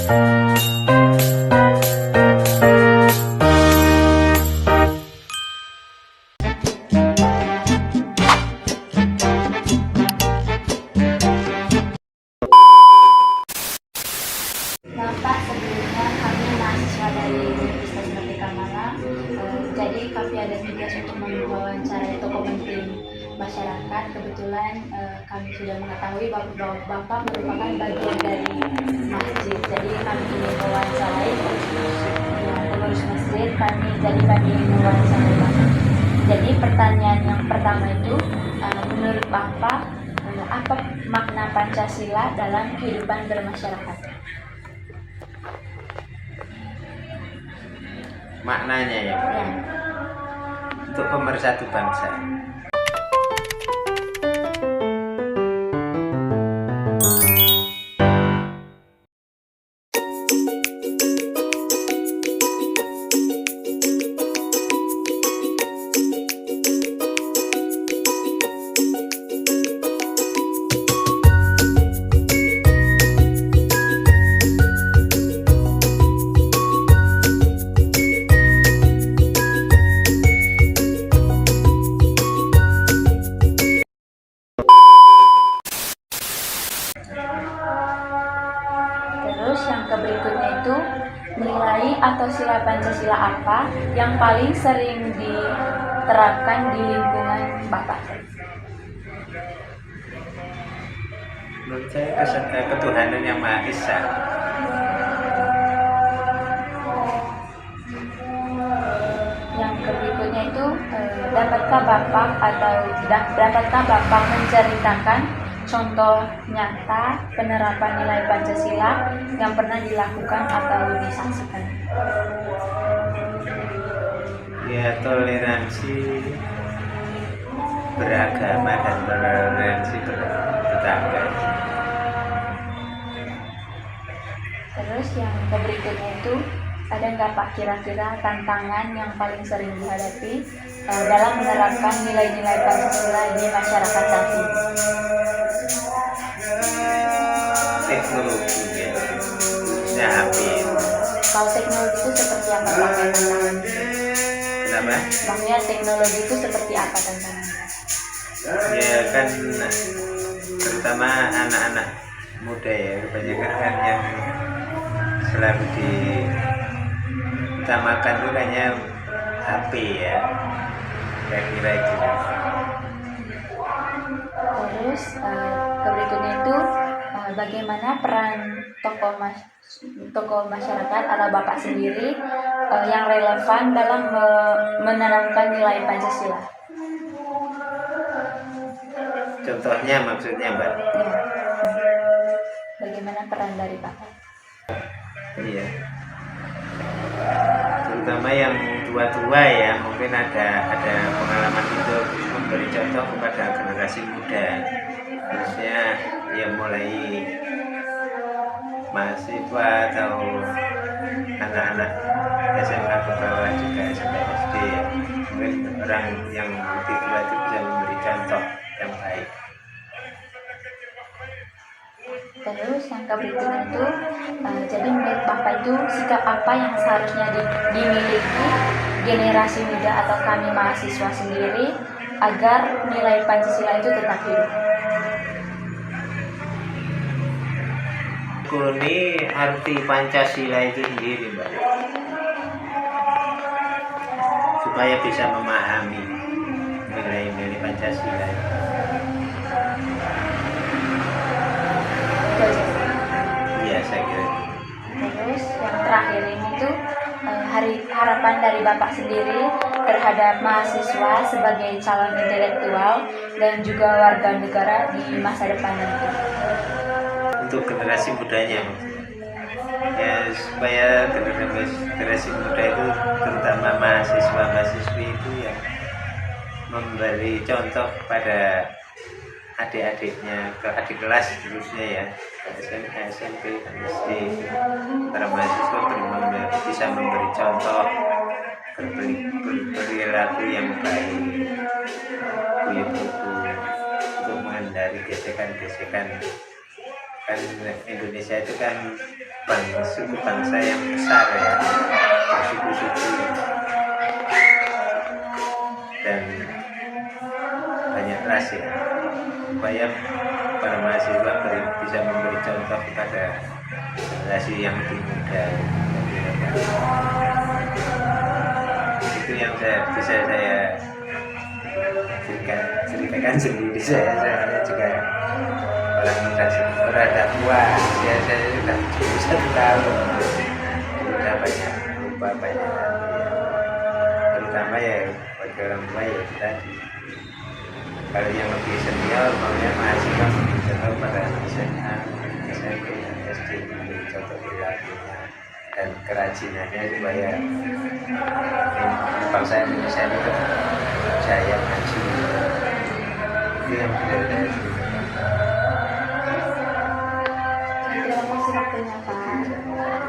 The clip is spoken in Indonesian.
Bapak, sebelumnya kami mahasiswa dari Universitas Merdeka Malang. Jadi kami ada tugas untuk mewawancarai tokoh penting masyarakat. Kebetulan kami sudah mengetahui bahwa Bapak merupakan bagian dari masjid. Jadi kami ingin mewawancarai pengurus masjid. Kami ingin mewawancarai Bapak. Jadi pertanyaan yang pertama itu, menurut Bapak, apa makna Pancasila dalam kehidupan bermasyarakat? Maknanya ya, untuk pemersatu bangsa. Terus yang berikutnya itu, nilai atau sila Pancasila apa yang paling sering diterapkan di lingkungan Bapak? Menurut saya ketuhanan yang Maha Esa. Yang berikutnya itu, dapatkah Bapak menceritakan contoh nyata penerapan nilai Pancasila yang pernah dilakukan atau disaksikan? Ya, toleransi beragama dan toleransi bertetangga. Terus yang berikutnya itu, ada nggak Pak kira-kira tantangan yang paling sering dihadapi dalam menerapkan nilai-nilai Pancasila di masyarakat saat ini? Teknologi ya, khususnya HP. Kalau teknologi itu seperti apa Pak tantangannya? Kenapa? Maksudnya teknologi itu seperti apa tantangannya? Ya kan, terutama anak-anak muda ya, kebanyakan kan yang selalu diutamakan itu hanya HP ya, kira-kira itu. Terus berikutnya itu, bagaimana peran tokoh masyarakat atau Bapak sendiri yang relevan dalam menerapkan nilai Pancasila? Contohnya maksudnya Mbak? Ya. Bagaimana peran dari Bapak? Iya, terutama yang tua-tua ya, mungkin ada pengalaman hidup, memberi contoh kepada generasi muda, khususnya yang mulai mahasiswa atau anak-anak SMK ke bawah, juga SMP SD ya. Mungkin orang yang lebih tua itu bisa memberi contoh yang baik. Terus yang berikutnya itu, jadi menurut Bapak itu sikap apa yang seharusnya dimiliki generasi muda atau kami mahasiswa sendiri agar nilai Pancasila itu tetap hidup? Ini arti Pancasila itu sendiri Mbak, supaya bisa memahami nilai-nilai Pancasila. Iya, saya kira. Terus yang terakhir ini tuh, harapan dari Bapak sendiri terhadap mahasiswa sebagai calon intelektual dan juga warga negara di masa depan nanti. Untuk generasi mudanya ya, supaya generasi muda itu, terutama mahasiswa-mahasiswi itu ya, memberi contoh kepada adik-adiknya, ke adik kelas khususnya ya, SMA, SMP, SD, para mahasiswa bisa memberi contoh berperilaku yang baik, untuk menghindari gesekan-gesekan. Kan Indonesia itu kan suku bangsa yang besar ya, suku-suku dan banyak ras ya, supaya para mahasiswa bisa memberi contoh kepada generasi yang lebih muda. Itu yang bisa saya ceritakan sendiri. Saya juga orang muda berada tua, saya sudah 1 tahun, sudah banyak lupa banyak hal ya. Terutama ya bagi orang tua ya itu tadi. Kalau yang lebih senior, maunya mahasiswa memberi contoh pada SMA, SMP, SD, memberi contoh perilakunya dan kerajinannya supaya bangsa Indonesia itu jaya maju. Itu yang bisa saya ceritakan. Terima kasih waktunya Pak.